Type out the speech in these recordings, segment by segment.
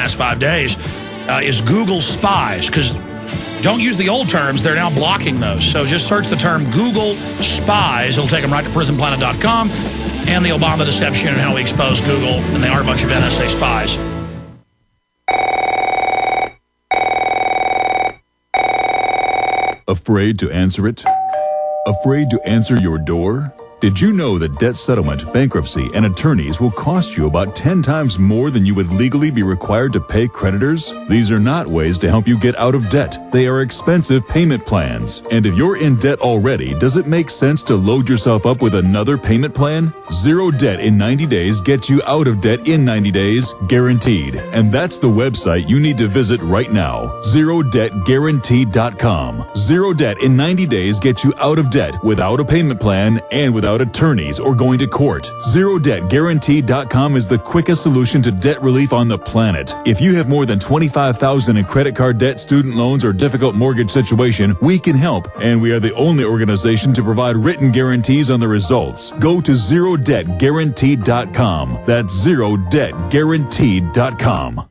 last 5 days, is Google spies. Because don't use the old terms. They're now blocking those. So just search the term Google spies. It'll take them right to prisonplanet.com and the Obama deception and how we expose Google. And they are a bunch of NSA spies. Afraid to answer it? Afraid to answer your door? Did you know that debt settlement, bankruptcy, and attorneys will cost you about 10 times more than you would legally be required to pay creditors? These are not ways to help you get out of debt. They are expensive payment plans. And if you're in debt already, does it make sense to load yourself up with another payment plan? Zero debt in 90 days gets you out of debt in 90 days, guaranteed. And that's the website you need to visit right now, ZeroDebtGuaranteed.com. Zero debt in 90 days gets you out of debt without a payment plan and without attorneys or going to court. ZeroDebtGuaranteed.com is the quickest solution to debt relief on the planet. If you have more than $25,000 in credit card debt, student loans, or difficult mortgage situation, we can help, and we are the only organization to provide written guarantees on the results. Go to ZeroDebtGuaranteed.com. That's ZeroDebtGuaranteed.com.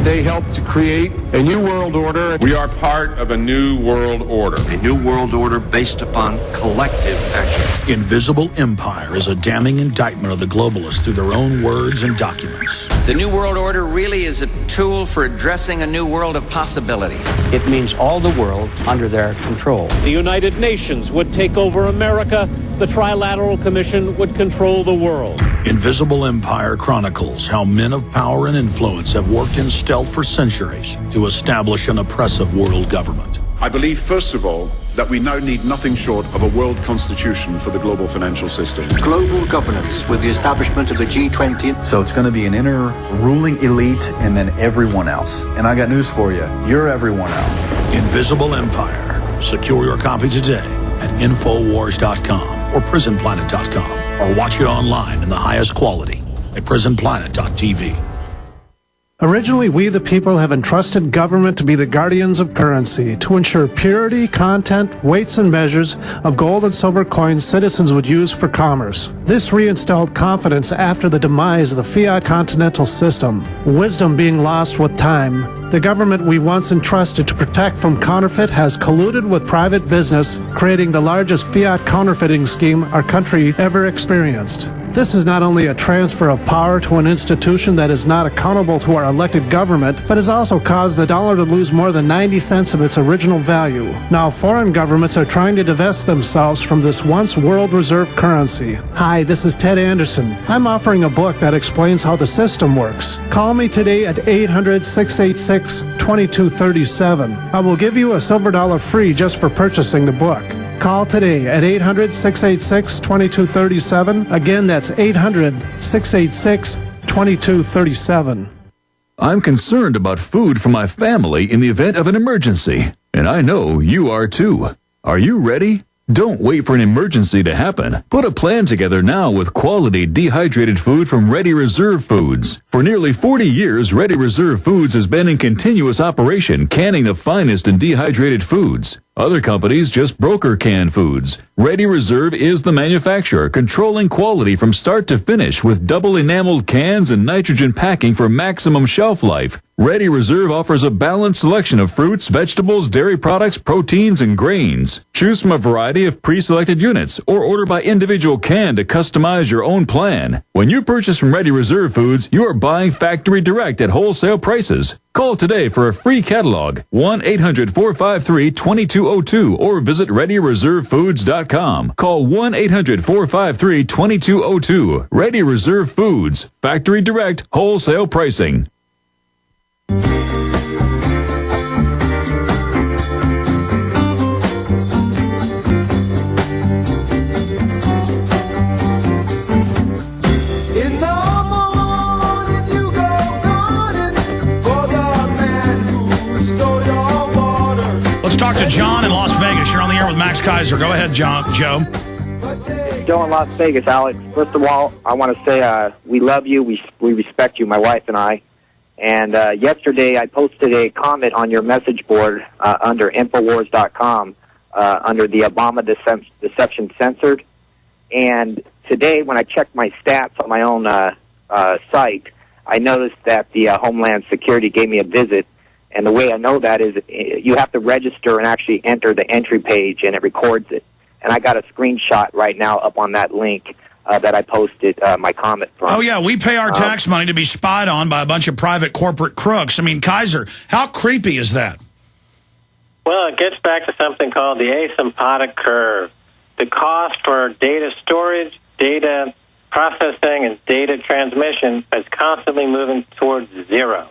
They helped to create a new world order. We are part of a new world order. A new world order based upon collective action. Invisible Empire is a damning indictment of the globalists through their own words and documents. The new world order really is a tool for addressing a new world of possibilities. It means all the world under their control. The United Nations would take over America. The Trilateral Commission would control the world. Invisible Empire chronicles how men of power and influence have worked in stealth for centuries to establish an oppressive world government. I believe, first of all, that we now need nothing short of a world constitution for the global financial system. Global governance with the establishment of the G20. So it's going to be an inner ruling elite and then everyone else. And I got news for you. You're everyone else. Invisible Empire. Secure your copy today at Infowars.com or PrisonPlanet.com, or watch it online in the highest quality at PrisonPlanet.tv. Originally, we the people have entrusted government to be the guardians of currency, to ensure purity, content, weights and measures of gold and silver coins citizens would use for commerce. This reinstalled confidence after the demise of the fiat continental system, wisdom being lost with time. The government we once entrusted to protect from counterfeit has colluded with private business, creating the largest fiat counterfeiting scheme our country ever experienced. This is not only a transfer of power to an institution that is not accountable to our elected government, but has also caused the dollar to lose more than 90 cents of its original value. Now, foreign governments are trying to divest themselves from this once world reserve currency. Hi, this is Ted Anderson. I'm offering a book that explains how the system works. Call me today at 800-686-2237. I will give you a silver dollar free just for purchasing the book. Call today at 800-686-2237. Again, that's 800-686-2237. I'm concerned about food for my family in the event of an emergency, and I know you are too. Are you ready? Don't wait for an emergency to happen. Put a plan together now with quality dehydrated food from Ready Reserve Foods. For nearly 40 years, Ready Reserve Foods has been in continuous operation, canning the finest in dehydrated foods. Other companies just broker canned foods. Ready Reserve is the manufacturer, controlling quality from start to finish with double enameled cans and nitrogen packing for maximum shelf life. Ready Reserve offers a balanced selection of fruits, vegetables, dairy products, proteins, and grains. Choose from a variety of pre-selected units or order by individual can to customize your own plan. When you purchase from Ready Reserve Foods, you are buying factory direct at wholesale prices. Call today for a free catalog, 1-800-453-2202, or visit ReadyReserveFoods.com. Call 1-800-453-2202. Ready Reserve Foods, factory direct, wholesale pricing. Talk to John in Las Vegas. You're on the air with Max Keiser. Go ahead, Joe. Joe in Las Vegas, Alex. First of all, I want to say we love you. We respect you, my wife and I. And yesterday I posted a comment on your message board under Infowars.com under the Obama Deception Censored. And today when I checked my stats on my own site, I noticed that the Homeland Security gave me a visit, and the way I know that is you have to register and actually enter the entry page, and it records it. And I got a screenshot right now up on that link that I posted my comment from. Oh, yeah, we pay our tax money to be spied on by a bunch of private corporate crooks. I mean, Keiser, how creepy is that? Well, it gets back to something called the asymptotic curve. The cost for data storage, data processing, and data transmission is constantly moving towards zero.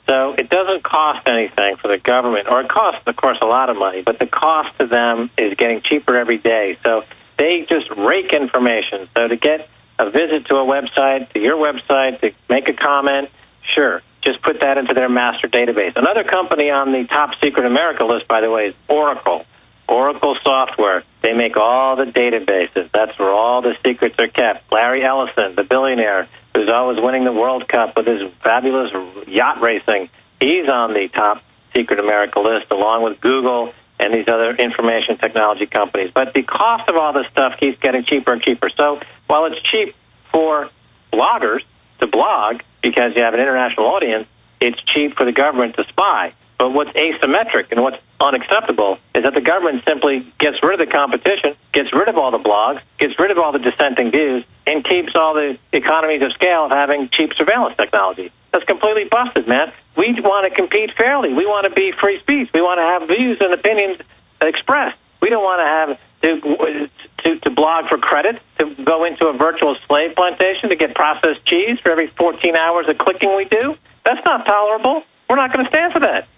So it doesn't cost anything for the government, or it costs, of course, a lot of money, but the cost to them is getting cheaper every day. So they just rake information. So to get a visit to a website, to your website, to make a comment, sure, just put that into their master database. Another company on the top secret America list, by the way, is Oracle. Oracle Software. They make all the databases. That's where all the secrets are kept. Larry Ellison, the billionaire, who's always winning the World Cup with his fabulous yacht racing, he's on the top secret America list, along with Google and these other information technology companies. But the cost of all this stuff keeps getting cheaper and cheaper. So while it's cheap for bloggers to blog because you have an international audience, it's cheap for the government to spy. But what's asymmetric and what's unacceptable is that the government simply gets rid of the competition, gets rid of all the blogs, gets rid of all the dissenting views, and keeps all the economies of scale of having cheap surveillance technology. That's completely busted, man. We want to compete fairly. We want to be free speech. We want to have views and opinions expressed. We don't want to have to blog for credit, to go into a virtual slave plantation to get processed cheese for every 14 hours of clicking we do. That's not tolerable. We're not going to stand for that.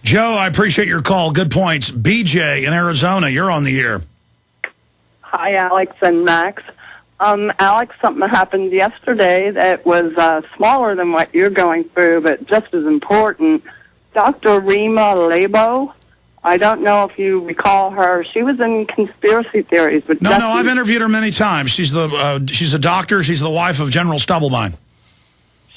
Joe, I appreciate your call. Good points. BJ in Arizona, you're on the air. Hi, Alex and Max. Alex, something happened yesterday that was smaller than what you're going through, but just as important. Dr. Rima Labo, I don't know if you recall her. She was in conspiracy theories. But No, I've interviewed her many times. She's a doctor. She's the wife of General Stubblebine.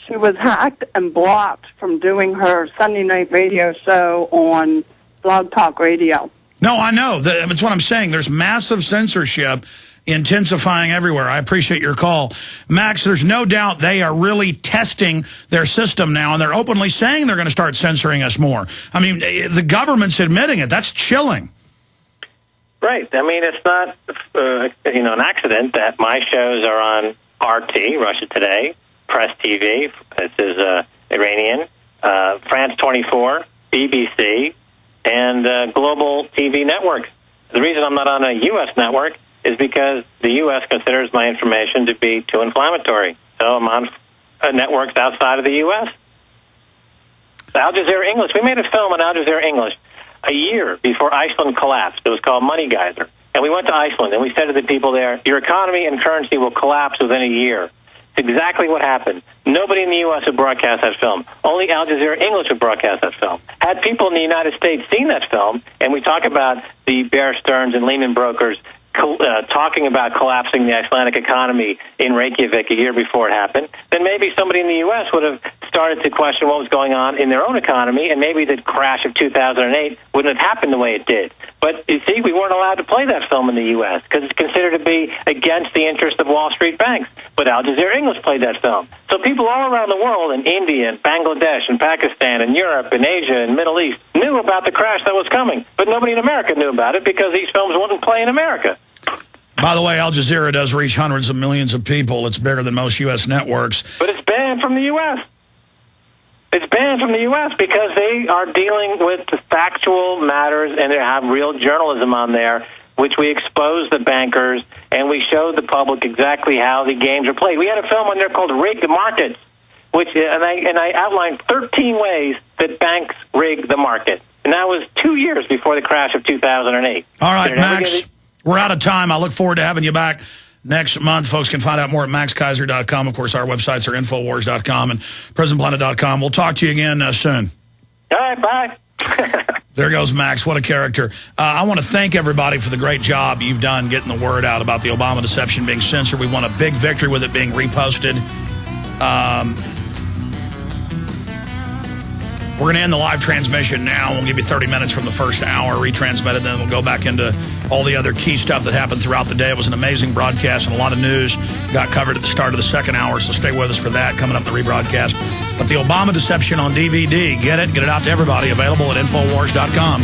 She was hacked and blocked from doing her Sunday night radio show on Blog Talk Radio. No, I know. That's what I'm saying. There's massive censorship intensifying everywhere. I appreciate your call. Max, there's no doubt they are really testing their system now, and they're openly saying they're going to start censoring us more. I mean, the government's admitting it. That's chilling. Right. I mean, it's not an accident that my shows are on RT, Russia Today, Press TV, this is Iranian, France 24, BBC, and global TV networks. The reason I'm not on a U.S. network is because the U.S. considers my information to be too inflammatory. So I'm on networks outside of the U.S. Al-Jazeera English. We made a film on Al-Jazeera English a year before Iceland collapsed. It was called Money Geyser. And we went to Iceland, and we said to the people there, your economy and currency will collapse within a year. It's exactly what happened. Nobody in the U.S. would broadcast that film. Only Al-Jazeera English would broadcast that film. Had people in the United States seen that film, and we talk about the Bear Stearns and Lehman brokers talking about collapsing the Icelandic economy in Reykjavik a year before it happened, then maybe somebody in the U.S. would have started to question what was going on in their own economy, and maybe the crash of 2008 wouldn't have happened the way it did. But, you see, we weren't allowed to play that film in the U.S. because it's considered to be against the interest of Wall Street banks. But Al-Jazeera English played that film. So people all around the world, in India and Bangladesh and Pakistan and Europe and Asia and Middle East, knew about the crash that was coming. But nobody in America knew about it because these films wouldn't play in America. By the way, Al Jazeera does reach hundreds of millions of people. It's bigger than most U.S. networks. But it's banned from the U.S. It's banned from the U.S. because they are dealing with the factual matters, and they have real journalism on there, which we expose the bankers, and we show the public exactly how the games are played. We had a film on there called Rig the Markets, and I outlined 13 ways that banks rig the market. And that was 2 years before the crash of 2008. All right, Max. We're out of time. I look forward to having you back next month. Folks can find out more at maxkeiser.com. Of course, our websites are infowars.com and prisonplanet.com. We'll talk to you again soon. All right, bye. There goes Max. What a character. I want to thank everybody for the great job you've done getting the word out about the Obama deception being censored. We won a big victory with it being reposted. We're going to end the live transmission now. We'll give you 30 minutes from the first hour retransmitted, then we'll go back into all the other key stuff that happened throughout the day. It was an amazing broadcast, and a lot of news got covered at the start of the second hour, so stay with us for that coming up in the rebroadcast. But the Obama Deception on DVD, get it out to everybody, available at Infowars.com.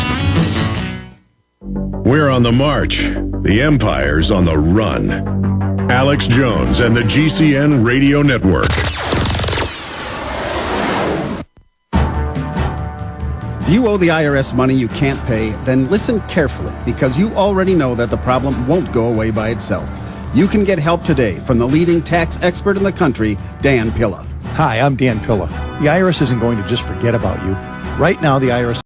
We're on the march. The Empire's on the run. Alex Jones and the GCN Radio Network. If you owe the IRS money you can't pay, then listen carefully, because you already know that the problem won't go away by itself. You can get help today from the leading tax expert in the country, Dan Pilla. Hi, I'm Dan Pilla. The IRS isn't going to just forget about you. Right now, the IRS